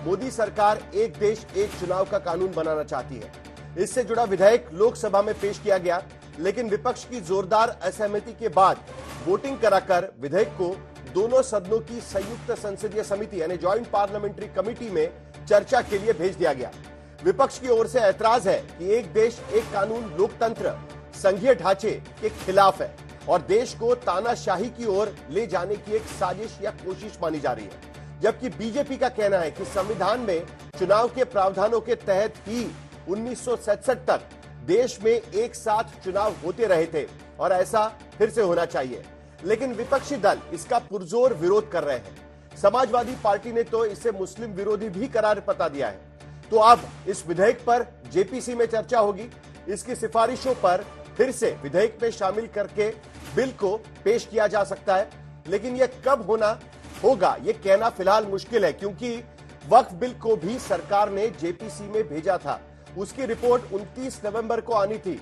मोदी सरकार एक देश एक चुनाव का कानून बनाना चाहती है। इससे जुड़ा विधेयक लोकसभा में पेश किया गया, लेकिन विपक्ष की जोरदार असहमति के बाद वोटिंग कराकर विधेयक को दोनों सदनों की संयुक्त संसदीय समिति यानी ज्वाइंट पार्लियामेंट्री कमेटी में चर्चा के लिए भेज दिया गया। विपक्ष की ओर से ऐतराज है कि एक देश एक कानून लोकतंत्र संघीय ढांचे के खिलाफ है और देश को तानाशाही की ओर ले जाने की एक साजिश या कोशिश मानी जा रही है। जबकि बीजेपी का कहना है कि संविधान में चुनाव के प्रावधानों के तहत ही 1967 तक देश में एक साथ चुनाव होते रहे थे और ऐसा फिर से होना चाहिए, लेकिन विपक्षी दल इसका पुरजोर विरोध कर रहे हैं। समाजवादी पार्टी ने तो इसे मुस्लिम विरोधी भी करार बता दिया है। तो अब इस विधेयक पर जेपीसी में चर्चा होगी। इसकी सिफारिशों पर फिर से विधेयक में शामिल करके बिल को पेश किया जा सकता है, लेकिन यह कब होगा यह कहना फिलहाल मुश्किल है, क्योंकि वक्फ बिल को भी सरकार ने जेपीसी में भेजा था। उसकी रिपोर्ट 29 नवंबर को आनी थी,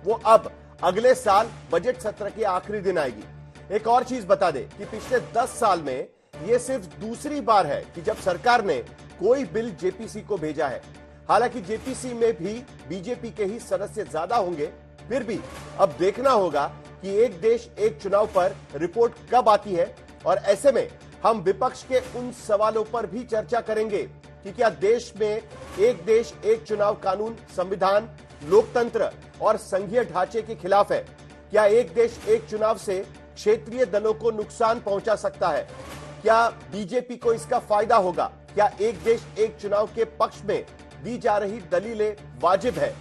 वो अब अगले साल बजट सत्र के आखिरी दिन आएगी। एक और चीज बता दें कि पिछले 10 साल में यह सिर्फ दूसरी बार है कि जब सरकार ने कोई बिल जेपीसी को भेजा है। हालांकि जेपीसी में भी बीजेपी के ही सदस्य ज्यादा होंगे, फिर भी अब देखना होगा कि एक देश एक चुनाव पर रिपोर्ट कब आती है। और ऐसे में हम विपक्ष के उन सवालों पर भी चर्चा करेंगे कि क्या देश में एक देश एक चुनाव कानून संविधान, लोकतंत्र और संघीय ढांचे के खिलाफ है। क्या एक देश एक चुनाव से क्षेत्रीय दलों को नुकसान पहुंचा सकता है? क्या बीजेपी को इसका फायदा होगा? क्या एक देश एक चुनाव के पक्ष में दी जा रही दलीलें वाजिब है?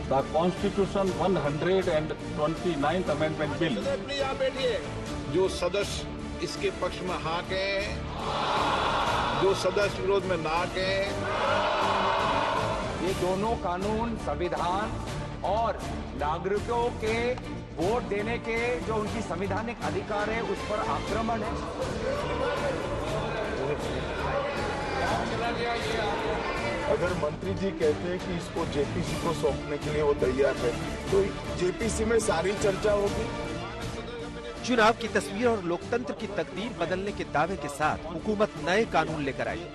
The Constitution 129th Amendment Bill। जो सदस्य इसके पक्ष में हाँ कहें, जो सदस्य विरोध में ना कहें। ये दोनों कानून संविधान और नागरिकों के वोट देने के जो उनकी संवैधानिक अधिकार है उस पर आक्रमण है। अगर मंत्री जी कहते हैं कि इसको जेपीसी को सौंपने के लिए वो तैयार है, तो जेपीसी में सारी चर्चा होगी। चुनाव की तस्वीर और लोकतंत्र की तकदीर बदलने के दावे के साथ हुकूमत नए कानून लेकर आई।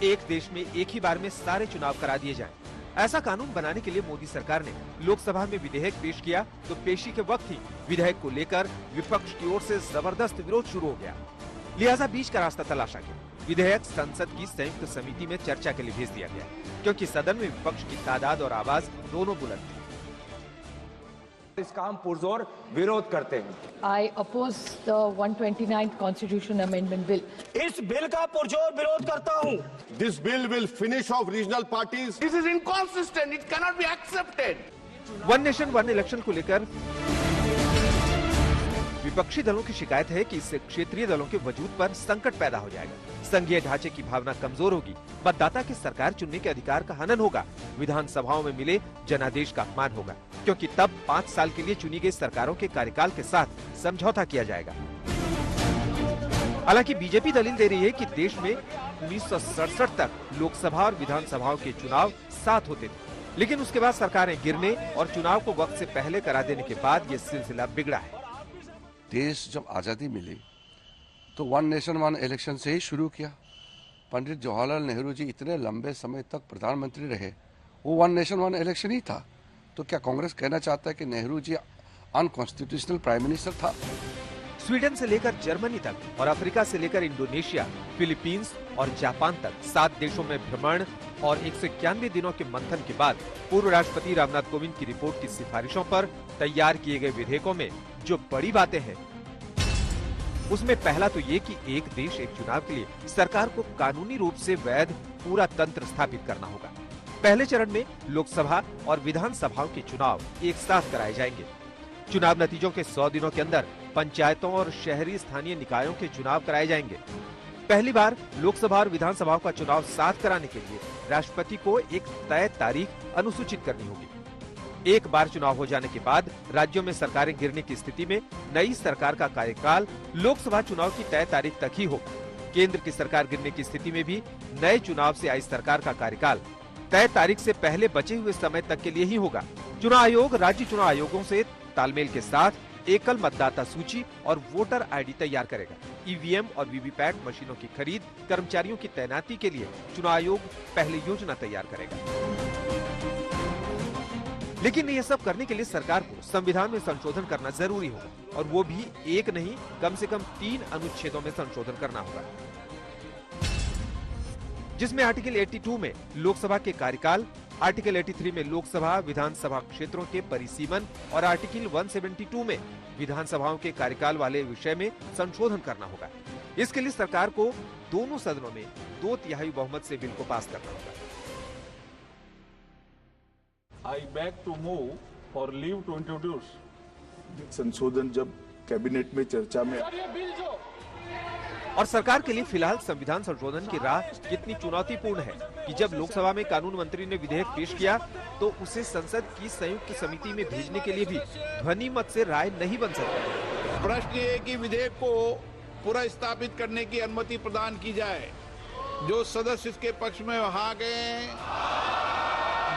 एक देश में एक ही बार में सारे चुनाव करा दिए जाएं। ऐसा कानून बनाने के लिए मोदी सरकार ने लोकसभा में विधेयक पेश किया, तो पेशी के वक्त ही विधेयक को लेकर विपक्ष की ओर से जबरदस्त विरोध शुरू हो गया। लिहाजा बीच का रास्ता तलाशा गया। विधेयक संसद की संयुक्त समिति में चर्चा के लिए भेज दिया गया, क्योंकि सदन में विपक्ष की तादाद और आवाज दोनों बुलंद थी। इसका हम पुरजोर विरोध करते हैं। I oppose the 129th Constitution Amendment Bill. इस बिल का पुरजोर विरोध करता हूँ। This bill will finish off regional parties. This is inconsistent. It cannot be accepted. One nation one election को लेकर विपक्षी दलों की शिकायत है कि इससे क्षेत्रीय दलों के वजूद पर संकट पैदा हो जाएगा। संघीय ढांचे की भावना कमजोर होगी, मतदाता की सरकार चुनने के अधिकार का हनन होगा, विधानसभाओं में मिले जनादेश का अपमान होगा, क्योंकि तब 5 साल के लिए चुनी गई सरकारों के कार्यकाल के साथ समझौता किया जाएगा। हालांकि बीजेपी दलील दे रही है कि देश में 1967 तक लोकसभा और विधानसभाओं के चुनाव साथ होते थे, लेकिन उसके बाद सरकारें गिरने और चुनाव को वक्त से पहले करा देने के बाद ये सिलसिला बिगड़ा है। देश जब आज़ादी मिली तो वन नेशन वन इलेक्शन से ही शुरू किया। पंडित जवाहरलाल नेहरू जी इतने लंबे समय तक प्रधानमंत्री रहे, वो वन नेशन वन इलेक्शन ही था। तो क्या कांग्रेस कहना चाहता है कि Nehru ji unconstitutional prime minister था? स्वीडन से लेकर जर्मनी तक और अफ्रीका से लेकर इंडोनेशिया, फिलीपींस और जापान तक 7 देशों में भ्रमण और 191 दिनों के मंथन के बाद पूर्व राष्ट्रपति रामनाथ कोविंद की रिपोर्ट की सिफारिशों पर तैयार किए गए विधेयकों में जो बड़ी बातें हैं, उसमें पहला तो ये कि एक देश एक चुनाव के लिए सरकार को कानूनी रूप से वैध पूरा तंत्र स्थापित करना होगा। पहले चरण में लोकसभा और विधानसभाओं के चुनाव एक साथ कराए जाएंगे। चुनाव नतीजों के 100 दिनों के अंदर पंचायतों और शहरी स्थानीय निकायों के चुनाव कराए जाएंगे। पहली बार लोकसभा और विधानसभाओं का चुनाव साथ कराने के लिए राष्ट्रपति को एक तय तारीख अनुसूचित करनी होगी। एक बार चुनाव हो जाने के बाद राज्यों में सरकारें गिरने की स्थिति में नई सरकार का कार्यकाल लोकसभा चुनाव की तय तारीख तक ही होगा। केंद्र की सरकार गिरने की स्थिति में भी नए चुनाव से आई सरकार का कार्यकाल तय तारीख से पहले बचे हुए समय तक के लिए ही होगा। चुनाव आयोग राज्य चुनाव आयोगों से तालमेल के साथ एकल मतदाता सूची और वोटर आईडी तैयार करेगा। ईवीएम और वीवीपैट मशीनों की खरीद, कर्मचारियों की तैनाती के लिए चुनाव आयोग पहले योजना तैयार करेगा। लेकिन यह सब करने के लिए सरकार को संविधान में संशोधन करना जरूरी होगा, और वो भी एक नहीं, कम से कम 3 अनुच्छेदों में संशोधन करना होगा, जिसमें आर्टिकल 82 में लोकसभा के कार्यकाल, आर्टिकल 83 में लोकसभा विधानसभा क्षेत्रों के परिसीमन और आर्टिकल 172 में विधानसभाओं के कार्यकाल वाले विषय में संशोधन करना होगा। इसके लिए सरकार को दोनों सदनों में 2/3 बहुमत से बिल को पास करना होगा। I beg to move for leave to introduce. संशोधन जब कैबिनेट में चर्चा में और सरकार के लिए फिलहाल संविधान संशोधन की राह कितनी चुनौतीपूर्ण है कि जब लोकसभा में कानून मंत्री ने विधेयक पेश किया तो उसे संसद की संयुक्त समिति में भेजने के लिए भी ध्वनि मत से राय नहीं बन सकती। प्रश्न ये कि विधेयक को पुनर्स्थापित करने की अनुमति प्रदान की जाए। जो सदस्य इसके पक्ष में हाँ गए,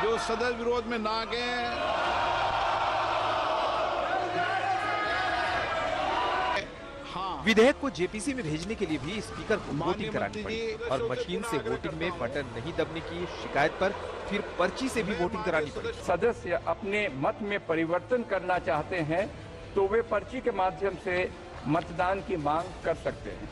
जो सदस्य विरोध में ना गए, विधेयक को जेपीसी में भेजने के लिए भी स्पीकर को वोटिंग करानी पड़ी और मशीन से वोटिंग में बटन नहीं दबने की शिकायत पर फिर पर्ची से भी वोटिंग करानी पड़ी। सदस्य अपने मत में परिवर्तन करना चाहते हैं तो वे पर्ची के माध्यम से मतदान की मांग कर सकते हैं।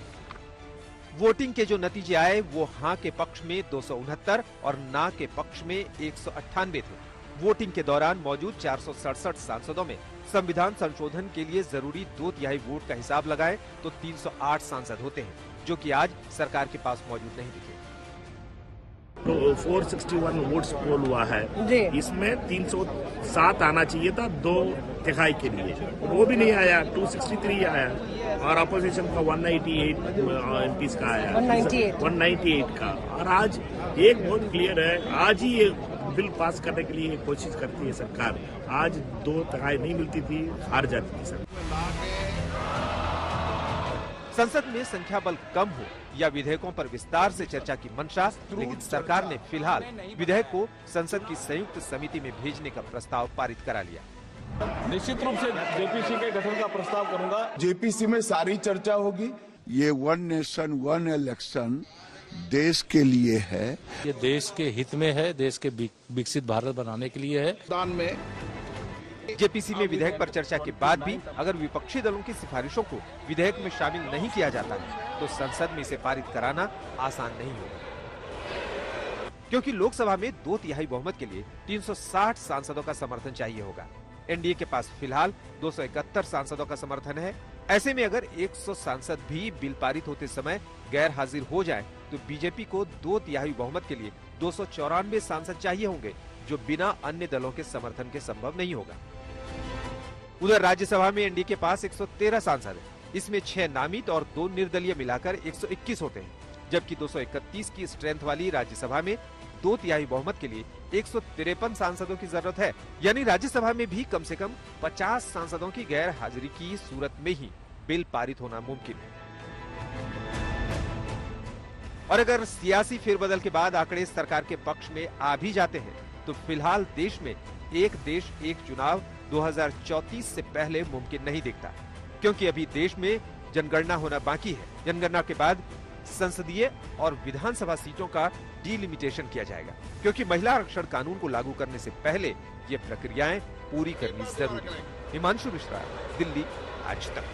वोटिंग के जो नतीजे आए वो हाँ के पक्ष में 269 और ना के पक्ष में 198 थे। वोटिंग के दौरान मौजूद 467 सांसदों में संविधान संशोधन के लिए जरूरी 2/3 वोट का हिसाब लगाए तो 308 सांसद होते हैं, जो कि आज सरकार के पास मौजूद नहीं दिखे। तो 461 वोट्स पोल हुआ है, इसमें 307 आना चाहिए था 2/3 के लिए, वो भी नहीं आया, 263 आया और अपोजिशन का 198 एमपीस का आया, 198 का। और आज एक बहुत क्लियर है, आज ही ये बिल पास करने के लिए कोशिश करती है सरकार। आज 2/3 नहीं मिलती थी, हार जाती थी सरकार। संसद में संख्या बल कम हो या विधेयकों पर विस्तार से चर्चा की मंशा, लेकिन सरकार ने फिलहाल विधेयक को संसद की संयुक्त समिति में भेजने का प्रस्ताव पारित करा लिया। निश्चित रूप से जेपीसी के गठन का प्रस्ताव करूंगा। जेपीसी में सारी चर्चा होगी। ये 1 नेशन 1 इलेक्शन देश के लिए है, ये देश के हित में है, देश के विकसित भारत बनाने के लिए है। दान में जेपीसी में विधेयक पर चर्चा के बाद भी अगर विपक्षी दलों की सिफारिशों को विधेयक में शामिल नहीं किया जाता है तो संसद में इसे पारित कराना आसान नहीं होगा, क्योंकि लोकसभा में 2/3 बहुमत के लिए 360 सांसदों का समर्थन चाहिए होगा। एनडीए के पास फिलहाल 271 सांसदों का समर्थन है। ऐसे में अगर 100 सांसद भी बिल पारित होते समय गैर हाजिर हो जाए तो बीजेपी को 2/3 बहुमत के लिए 294 सांसद चाहिए होंगे, जो बिना अन्य दलों के समर्थन के संभव नहीं होगा। उधर राज्यसभा में एनडीए के पास 113 सांसद है, इसमें 6 नामित और 2 निर्दलीय मिलाकर 121 होते हैं, जबकि 231 की स्ट्रेंथ वाली राज्यसभा में 2/3 बहुमत के लिए 153 सांसदों की जरूरत है। यानी राज्यसभा में भी कम से कम 50 सांसदों की गैर हाजिरी की सूरत में ही बिल पारित होना मुमकिन है। और अगर सियासी फेरबदल के बाद आंकड़े सरकार के पक्ष में आ भी जाते हैं तो फिलहाल देश में एक देश एक चुनाव 2034 से पहले मुमकिन नहीं दिखता, क्योंकि अभी देश में जनगणना होना बाकी है। जनगणना के बाद संसदीय और विधानसभा सीटों का डिलिमिटेशन किया जाएगा, क्योंकि महिला आरक्षण कानून को लागू करने से पहले ये प्रक्रियाएं पूरी करनी जरूरी है। हिमांशु मिश्रा, दिल्ली, आज तक।